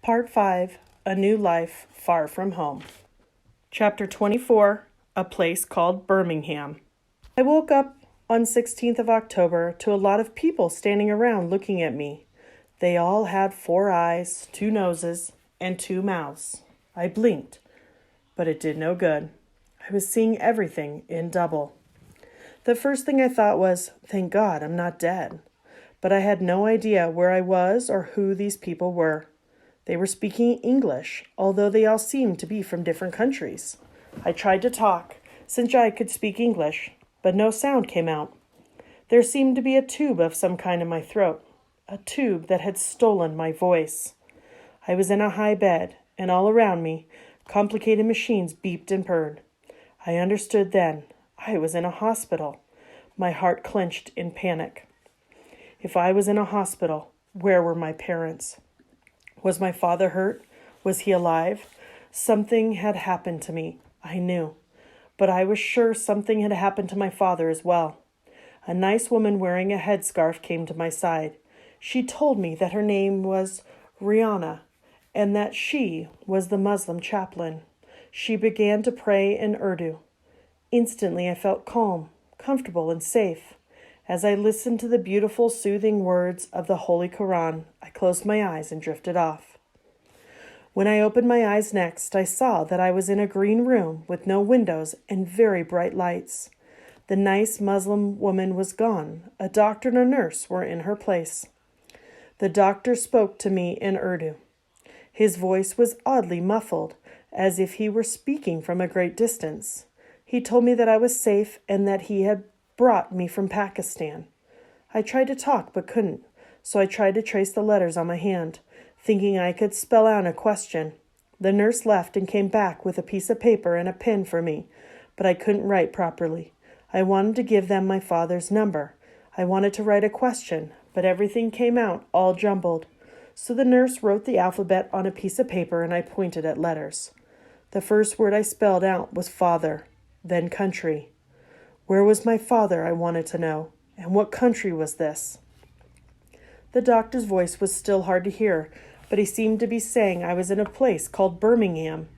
Part 5, A New Life Far From Home. Chapter 24, A Place Called Birmingham. I woke up on 16th of October to a lot of people standing around looking at me. They all had 4 eyes, 2 noses, and 2 mouths. I blinked, but it did no good. I was seeing everything in double. The first thing I thought was, thank God I'm not dead. But I had no idea where I was or who these people were. They were speaking English, although they all seemed to be from different countries. I tried to talk, since I could speak English, but no sound came out. There seemed to be a tube of some kind in my throat, a tube that had stolen my voice. I was in a high bed, and all around me, complicated machines beeped and purred. I understood then. I was in a hospital. My heart clenched in panic. If I was in a hospital, where were my parents? Was my father hurt? Was he alive? Something had happened to me, I knew. But I was sure something had happened to my father as well. A nice woman wearing a headscarf came to my side. She told me that her name was Rihanna, and that she was the Muslim chaplain. She began to pray in Urdu. Instantly I felt calm, comfortable, and safe. As I listened to the beautiful, soothing words of the Holy Quran, I closed my eyes and drifted off. When I opened my eyes next, I saw that I was in a green room with no windows and very bright lights. The nice Muslim woman was gone. A doctor and a nurse were in her place. The doctor spoke to me in Urdu. His voice was oddly muffled, as if he were speaking from a great distance. He told me that I was safe and that he had brought me from Pakistan. I tried to talk but couldn't, so I tried to trace the letters on my hand, thinking I could spell out a question. The nurse left and came back with a piece of paper and a pen for me, but I couldn't write properly. I wanted to give them my father's number. I wanted to write a question, but everything came out all jumbled. So the nurse wrote the alphabet on a piece of paper and I pointed at letters. The first word I spelled out was father, then country. Where was my father, I wanted to know, and what country was this? The doctor's voice was still hard to hear, but he seemed to be saying I was in a place called Birmingham.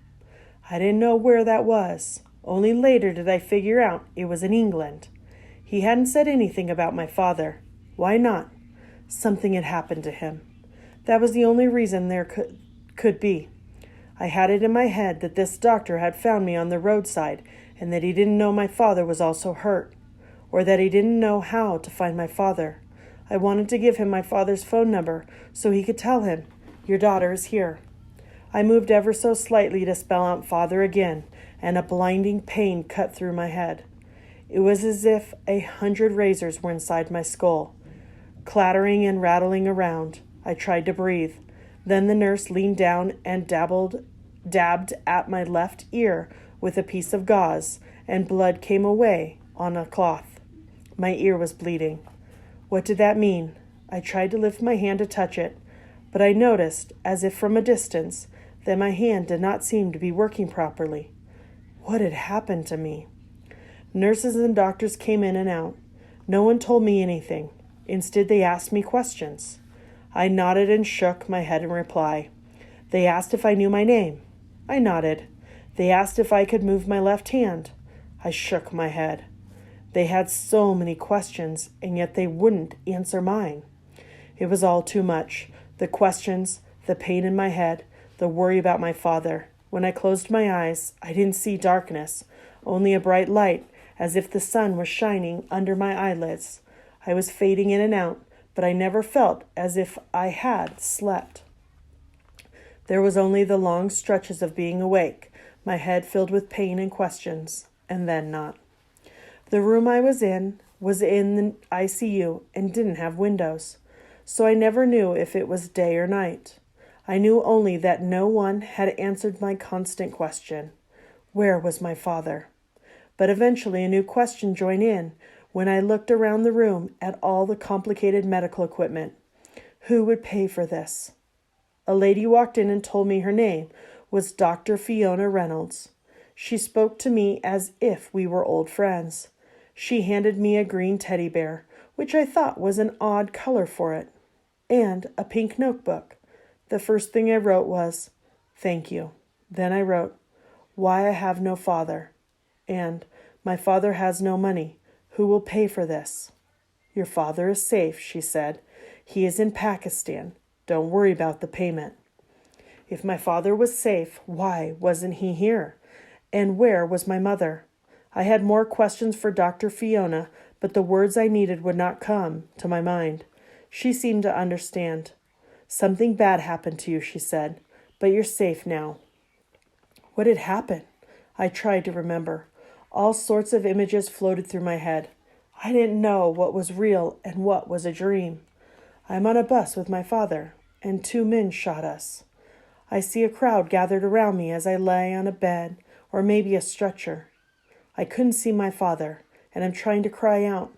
I didn't know where that was. Only later did I figure out it was in England. He hadn't said anything about my father. Why not? Something had happened to him. That was the only reason there could be. I had it in my head that this doctor had found me on the roadside and that he didn't know my father was also hurt, or that he didn't know how to find my father. I wanted to give him my father's phone number so he could tell him, your daughter is here. I moved ever so slightly to spell out father again, and a blinding pain cut through my head. It was as if 100 razors were inside my skull, clattering and rattling around. I tried to breathe. Then the nurse leaned down and dabbed at my left ear with a piece of gauze, and blood came away on a cloth. My ear was bleeding. What did that mean? I tried to lift my hand to touch it, but I noticed, as if from a distance, that my hand did not seem to be working properly. What had happened to me? Nurses and doctors came in and out. No one told me anything. Instead, they asked me questions. I nodded and shook my head in reply. They asked if I knew my name. I nodded. They asked if I could move my left hand. I shook my head. They had so many questions, and yet they wouldn't answer mine. It was all too much. The questions, the pain in my head, the worry about my father. When I closed my eyes, I didn't see darkness, only a bright light, as if the sun was shining under my eyelids. I was fading in and out, but I never felt as if I had slept. There was only the long stretches of being awake, my head filled with pain and questions, and then not. The room I was in the ICU and didn't have windows, so I never knew if it was day or night. I knew only that no one had answered my constant question. Where was my father? But eventually a new question joined in when I looked around the room at all the complicated medical equipment. Who would pay for this? A lady walked in and told me her name was Dr. Fiona Reynolds. She spoke to me as if we were old friends. She handed me a green teddy bear, which I thought was an odd color for it, and a pink notebook. The first thing I wrote was, "Thank you." Then I wrote, "Why I have no father," and "My father has no money. Who will pay for this?" "Your father is safe," she said. "He is in Pakistan. Don't worry about the payment." If my father was safe, why wasn't he here? And where was my mother? I had more questions for Dr. Fiona, but the words I needed would not come to my mind. She seemed to understand. "Something bad happened to you," she said, "but you're safe now." What had happened? I tried to remember. All sorts of images floated through my head. I didn't know what was real and what was a dream. I'm on a bus with my father, and 2 men shot us. I see a crowd gathered around me as I lay on a bed or maybe a stretcher. I couldn't see my father, and I'm trying to cry out,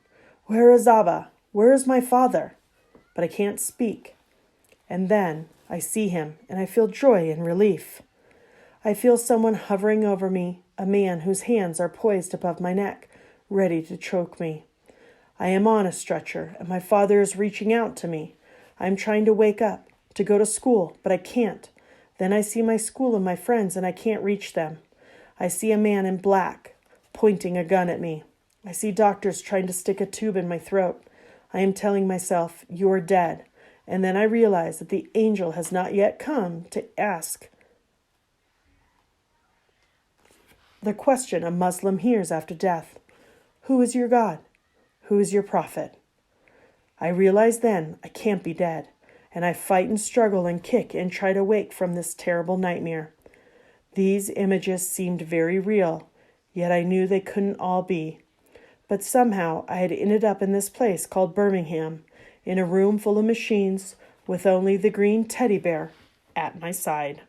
"Where is Abba? Where is my father?" But I can't speak. And then I see him, and I feel joy and relief. I feel someone hovering over me, a man whose hands are poised above my neck, ready to choke me. I am on a stretcher, and my father is reaching out to me. I am trying to wake up, to go to school, but I can't. Then I see my school and my friends, and I can't reach them. I see a man in black, pointing a gun at me. I see doctors trying to stick a tube in my throat. I am telling myself, "You're dead." And then I realize that the angel has not yet come to ask the question a Muslim hears after death. Who is your God? Who is your prophet? I realize then I can't be dead, and I fight and struggle and kick and try to wake from this terrible nightmare. These images seemed very real, yet I knew they couldn't all be. But somehow I had ended up in this place called Birmingham, in a room full of machines, with only the green teddy bear at my side.